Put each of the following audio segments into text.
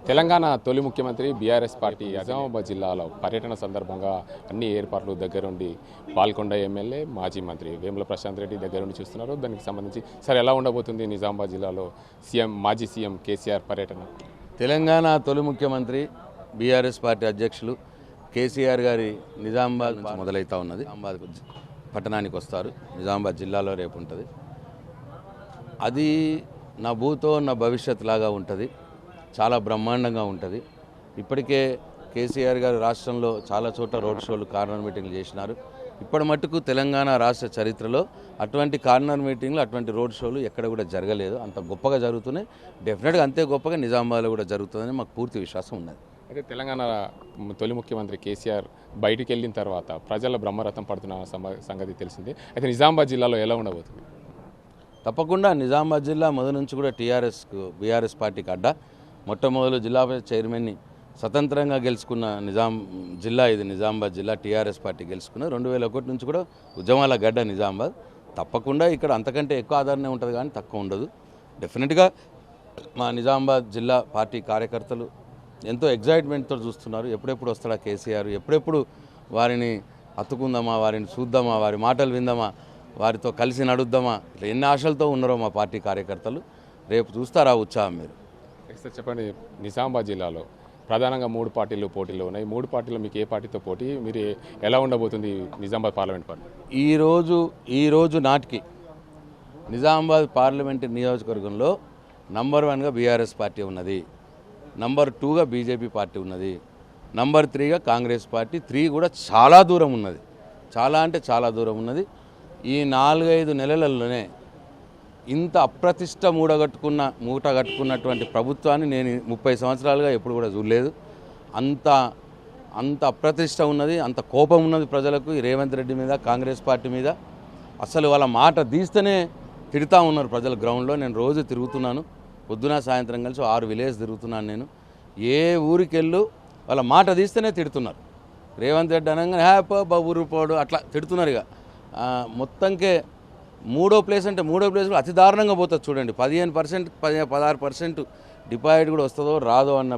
తెలంగాణ తొలి ముఖ్యమంత్రి BRS party Nizamabad జిల్లాలో పర్యటన సందర్భంగా అన్ని ఏర్పాట్లు దగ్గరుండి పాల్కొండ ఎమ్మెల్యే మాజీ మంత్రి వేముల ప్రశాంత్ రెడ్డి దగ్గరుండి చూస్తున్నారు. దానికి సంబంధించి సార్ ఎలా ఉండబోతుంది నిజామాబాద్ జిల్లాలో మాజీ సీఎం కేసీఆర్ పర్యటన? తెలంగాణ తొలి ముఖ్యమంత్రి బీఆర్ఎస్ పార్టీ అధ్యక్షులు కేసీఆర్ గారి నిజామాబాద్ మొదలవుతూ ఉన్నది. నిజామాబాద్ పట్టణానికి వస్తారు. నిజామాబాద్ జిల్లాలో రేపు ఉంటుంది. అది నా భూతో నా భవిష్యత్ లాగా ఉంటుంది. చాలా బ్రహ్మాండంగా ఉంటుంది. ఇప్పటికే కేసీఆర్ గారు రాష్ట్రంలో చాలా చోట్ల రోడ్ షోలు, కార్నర్ మీటింగ్లు చేసినారు. ఇప్పటి మట్టుకు తెలంగాణ రాష్ట్ర చరిత్రలో అటువంటి కార్నర్ మీటింగ్లు, అటువంటి రోడ్ షోలు ఎక్కడ కూడా జరగలేదు. అంత గొప్పగా జరుగుతున్నాయి. డెఫినెట్గా అంతే గొప్పగా నిజామాబాద్లో కూడా జరుగుతుందని మాకు పూర్తి విశ్వాసం ఉన్నది. అయితే తెలంగాణ తొలి ముఖ్యమంత్రి కేసీఆర్ బయటికి వెళ్ళిన తర్వాత ప్రజల బ్రహ్మరథం పడుతున్న సంగతి తెలిసిందే. అయితే నిజామాబాద్ జిల్లాలో ఎలా ఉండబోతుంది? తప్పకుండా నిజామాబాద్ జిల్లా మొదటి నుంచి కూడా బీఆర్ఎస్ పార్టీకి అడ్డా. మొట్టమొదలు జిల్లా చైర్మన్ని స్వతంత్రంగా గెలుచుకున్న జిల్లా ఇది. నిజామాబాద్ జిల్లా టీఆర్ఎస్ పార్టీ గెలుచుకున్న 2001 నుంచి కూడా ఉద్యమాల గడ్డ నిజామాబాద్. తప్పకుండా ఇక్కడ అంతకంటే ఎక్కువ ఆదరణ ఉంటుంది కానీ తక్కువ ఉండదు. డెఫినెట్గా మా నిజామాబాద్ జిల్లా పార్టీ కార్యకర్తలు ఎంతో ఎగ్జైట్మెంట్తో చూస్తున్నారు. ఎప్పుడెప్పుడు వస్తాడా కేసీఆర్, ఎప్పుడెప్పుడు వారిని హత్తుకుందామా, వారిని చూద్దామా, వారి మాటలు విందామా, వారితో కలిసి నడుద్దామా, ఇట్లా ఎన్ని ఆశలతో ఉన్నారో మా పార్టీ కార్యకర్తలు. రేపు చూస్తారా ఉత్సాహం మీరు. సార్ చెప్పండి, నిజామాబాద్ జిల్లాలో ప్రధానంగా 3 పార్టీలు పోటీలో ఉన్నాయి. 3 పార్టీలో మీకు ఏ పార్టీతో పోటీ, మీరు ఎలా ఉండబోతుంది నిజామాబాద్ పార్లమెంట్ పార్టీ? ఈరోజు నాటికి నిజామాబాద్ పార్లమెంటు నియోజకవర్గంలో నంబర్ 1గా బీఆర్ఎస్ పార్టీ ఉన్నది, నంబర్ 2గా బీజేపీ పార్టీ ఉన్నది, నంబర్ 3గా కాంగ్రెస్ పార్టీ. 3 కూడా చాలా దూరం ఉన్నది. చాలా అంటే చాలా దూరం ఉన్నది. ఈ 4-5 నెలలలోనే ఇంత అప్రతిష్ట మూట కట్టుకున్నటువంటి ప్రభుత్వాన్ని నేను 30 సంవత్సరాలుగా ఎప్పుడు కూడా చూడలేదు. అంత అప్రతిష్ట ఉన్నది, అంత కోపం ఉన్నది ప్రజలకు ఈ రేవంత్ రెడ్డి మీద, కాంగ్రెస్ పార్టీ మీద. అసలు వాళ్ళ మాట తీస్తేనే తిడతా ఉన్నారు ప్రజలు గ్రౌండ్లో. నేను రోజు తిరుగుతున్నాను, పొద్దున సాయంత్రం కలిసి 6 విలేజ్ తిరుగుతున్నాను. నేను ఏ ఊరికెళ్ళు వాళ్ళ మాట తీస్తేనే తిడుతున్నారు. రేవంత్ రెడ్డి అనగానే ఊరు పోడు అట్లా తిడుతున్నారు. ఇక మొత్తంకే 3వ ప్లేస్ అంటే 3వ ప్లేస్ కూడా అతి దారుణంగా పోతుంది. చూడండి, 15%, 16% డిపాజిట్ కూడా వస్తుందో రాదో అన్న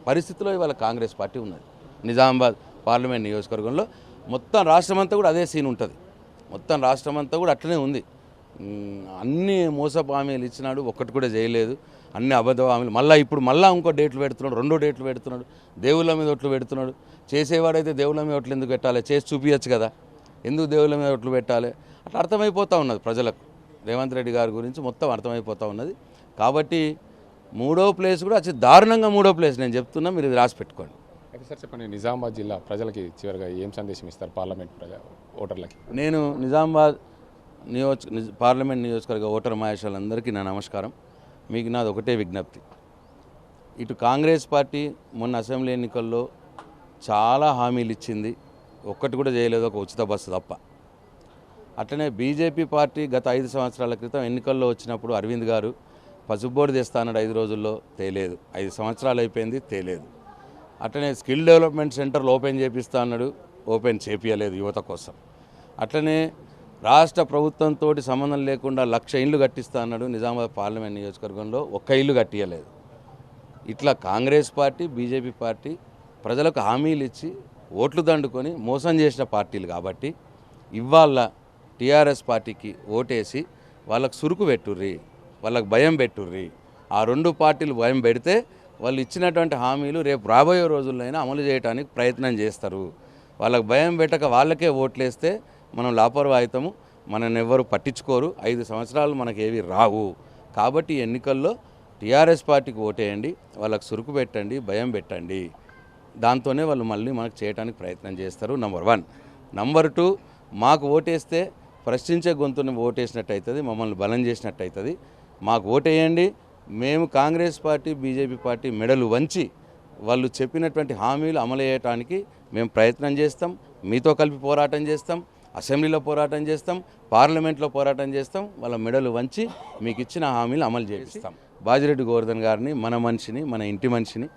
పరిస్థితిలో ఇవాళ కాంగ్రెస్ పార్టీ ఉన్నది నిజామాబాద్ పార్లమెంట్ నియోజకవర్గంలో. మొత్తం రాష్ట్రం అంతా కూడా అదే సీన్ ఉంటుంది. మొత్తం రాష్ట్రం అంతా కూడా అట్లనే ఉంది. అన్ని మోసపు హామీలు ఇచ్చినాడు, ఒక్కటి కూడా చేయలేదు. అన్ని అబద్ధ హామీలు. ఇప్పుడు ఇంకో డేట్లు పెడుతున్నాడు, 2 డేట్లు పెడుతున్నాడు, దేవుళ్ళ మీద ఒట్లు పెడుతున్నాడు. చేసేవాడైతే దేవుళ్ళ మీద ఒట్లు ఎందుకు పెట్టాలి? చేసి చూపించచ్చు కదా, ఎందుకు దేవుళ్ళ మీద ఒట్లు పెట్టాలి? అట్లా అర్థమైపోతూ ఉన్నది ప్రజలకు. రేవంత్ రెడ్డి గారి గురించి మొత్తం అర్థమైపోతూ ఉన్నది. కాబట్టి 3వ ప్లేస్ కూడా అతి దారుణంగా 3వ ప్లేస్ నేను చెప్తున్నా, మీరు ఇది రాసి పెట్టుకోండి. అయితే సార్ చెప్పండి, నిజామాబాద్ జిల్లా ప్రజలకి చివరిగా ఏం సందేశం ఇస్తారు పార్లమెంట్ ఓటర్లకి? నేను నిజామాబాద్ పార్లమెంట్ నియోజకవర్గ ఓటర్ మహేషాలందరికీ నా నమస్కారం. మీకు నాది ఒకటే విజ్ఞప్తి. ఇటు కాంగ్రెస్ పార్టీ మొన్న అసెంబ్లీ ఎన్నికల్లో చాలా హామీలు ఇచ్చింది, ఒక్కటి కూడా చేయలేదు, ఒక ఉచిత బస్సు తప్ప. అట్లనే బీజేపీ పార్టీ గత 5 సంవత్సరాల క్రితం ఎన్నికల్లో వచ్చినప్పుడు అరవింద్ గారు పసుపు బోర్డు తెస్తా అన్నాడు, 5 రోజుల్లో తేలేదు. 5 సంవత్సరాలు అయిపోయింది, తేలేదు. అట్లనే స్కిల్ డెవలప్మెంట్ సెంటర్లు ఓపెన్ చేపిస్తా అన్నాడు, ఓపెన్ చేపియలేదు యువత కోసం. అట్లనే రాష్ట్ర ప్రభుత్వంతో సంబంధం లేకుండా 1,00,000 ఇళ్ళు కట్టిస్తా అన్నాడు, నిజామాబాద్ పార్లమెంట్ నియోజకవర్గంలో ఒక్క ఇల్లు కట్టియలేదు. ఇట్లా కాంగ్రెస్ పార్టీ, బీజేపీ పార్టీ ప్రజలకు హామీలు ఇచ్చి ఓట్లు దండుకొని మోసం చేసిన పార్టీలు. కాబట్టి ఇవాళ టీఆర్ఎస్ పార్టీకి ఓటేసి వాళ్ళకు సురుకు పెట్టుర్రి, వాళ్ళకు భయం పెట్టుర్రి. ఆ 2 పార్టీలు భయం పెడితే వాళ్ళు ఇచ్చినటువంటి హామీలు రేపు రాబోయే రోజుల్లోనైనా అమలు చేయడానికి ప్రయత్నం చేస్తారు. వాళ్ళకు భయం పెట్టక వాళ్ళకే ఓట్లేస్తే మనం లాపర్వాహితము, మనల్ని ఎవ్వరు పట్టించుకోరు. 5 సంవత్సరాలు మనకు ఏవి రావు. కాబట్టి ఎన్నికల్లో టీఆర్ఎస్ పార్టీకి ఓటేయండి, వాళ్ళకు సురుకు పెట్టండి, భయం పెట్టండి. దాంతోనే వాళ్ళు మళ్ళీ మనకు చేయడానికి ప్రయత్నం చేస్తారు. నంబర్ 1. నంబర్ 2, మాకు ఓటేస్తే ప్రశ్నించే గొంతుని ఓటేసినట్టు అవుతుంది, మమ్మల్ని బలం చేసినట్టు అవుతుంది. మాకు ఓటేయండి. మేము కాంగ్రెస్ పార్టీ, బీజేపీ పార్టీ మెడలు వంచి వాళ్ళు చెప్పినటువంటి హామీలు అమలు చేయడానికి మేము ప్రయత్నం చేస్తాం. మీతో కలిపి పోరాటం చేస్తాం, అసెంబ్లీలో పోరాటం చేస్తాం, పార్లమెంట్లో పోరాటం చేస్తాం. వాళ్ళ మెడలు వంచి మీకు ఇచ్చిన హామీలు అమలు చేస్తాం. బాజిరెడ్డి గోవర్ధన్ గారిని, మన మనిషిని, మన ఇంటి మనిషిని,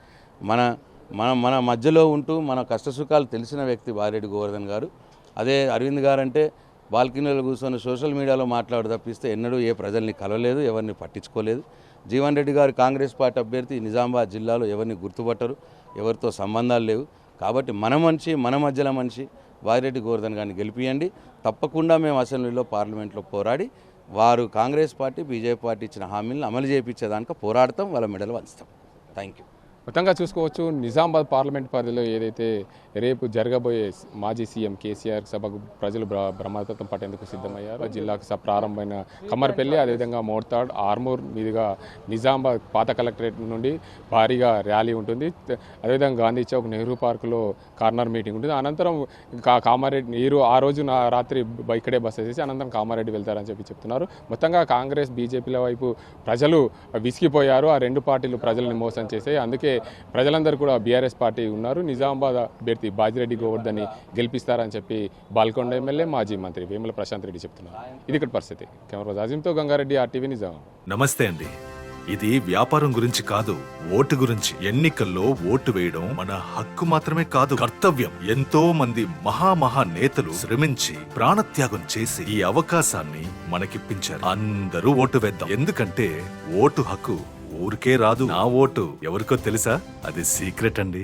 మన మధ్యలో ఉంటూ మన కష్టసుఖాలు తెలిసిన వ్యక్తి బాజిరెడ్డి గోవర్ధన్ గారు. అదే అరవింద్ గారు అంటే బాల్కనీలో కూర్చొని సోషల్ మీడియాలో మాట్లాడు తప్పిస్తే ఎన్నడూ ఏ ప్రజల్ని కలవలేదు, ఎవరిని పట్టించుకోలేదు. జీవన్ రెడ్డి గారు కాంగ్రెస్ పార్టీ అభ్యర్థి, నిజామాబాద్ జిల్లాలో ఎవరిని గుర్తుపట్టరు, ఎవరితో సంబంధాలు లేవు. కాబట్టి మన మనిషి, మన మధ్యలో మనిషి వాయిరెడ్డి గోవర్ధన్ గారిని గెలిపియండి. తప్పకుండా మేము అసెంబ్లీలో, పార్లమెంట్లో పోరాడి వారు కాంగ్రెస్ పార్టీ, బీజేపీ పార్టీ ఇచ్చిన హామీలను అమలు చేయించేదానికి పోరాడతాం, వాళ్ళ మెడలు వంచుతాం. Thank you. మొత్తంగా చూసుకోవచ్చు, నిజామాబాద్ పార్లమెంట్ పరిధిలో ఏదైతే రేపు జరగబోయే మాజీ సీఎం కేసీఆర్ సభకు ప్రజలు బ్రహ్మరథం పట్టేందుకు సిద్ధమయ్యారు. జిల్లాకు ప్రారంభమైన కమ్మర్పల్లి, అదేవిధంగా మోర్తాడ్, ఆర్మూర్ మీదుగా నిజామాబాద్ పాత కలెక్టరేట్ నుండి భారీగా ర్యాలీ ఉంటుంది. అదేవిధంగా గాంధీ చౌక్, నెహ్రూ పార్కులో కార్నర్ మీటింగ్ ఉంటుంది. అనంతరం కామారెడ్డి ఆ రోజు రాత్రి ఇక్కడే బస్ వేసేసి అనంతరం కామారెడ్డి వెళ్తారని చెప్తున్నారు. మొత్తంగా కాంగ్రెస్, బీజేపీల వైపు ప్రజలు విసిగిపోయారు. ఆ రెండు పార్టీలు ప్రజల్ని మోసం చేశాయి. అందుకే ప్రజలందరూ కూడా బీఆర్ఎస్ పార్టీ ఉన్నారు. నిజామాబాద్ అభ్యర్థి బాజిరెడ్డి గోవర్ధన్ని గెలిపిస్తారని చెప్పి బాల్కొండ ఎమ్మెల్యే, మాజీ మంత్రి వేముల ప్రశాంత్ రెడ్డి చెప్తున్నారు. ఇది ఇక్కడ పరిస్థితి. కెమెరా అజీంతో గంగారెడ్డి, RTV నిజామాబాద్. నమస్తే అండి. ఇది వ్యాపారం గురించి కాదు, ఓటు గురించి. ఎన్నికల్లో ఓటు వేయడం మన హక్కు మాత్రమే కాదు, కర్తవ్యం. ఎంతో మంది మహా నేతలు శ్రమించి ప్రాణత్యాగం చేసి ఈ అవకాశాన్ని మనకిప్పించారు. అందరూ ఓటు వేద్దాం. ఎందుకంటే ఓటు హక్కు ఊరికే రాదు. నా ఓటు ఎవరికో తెలుసా? అది సీక్రెట్ అండి.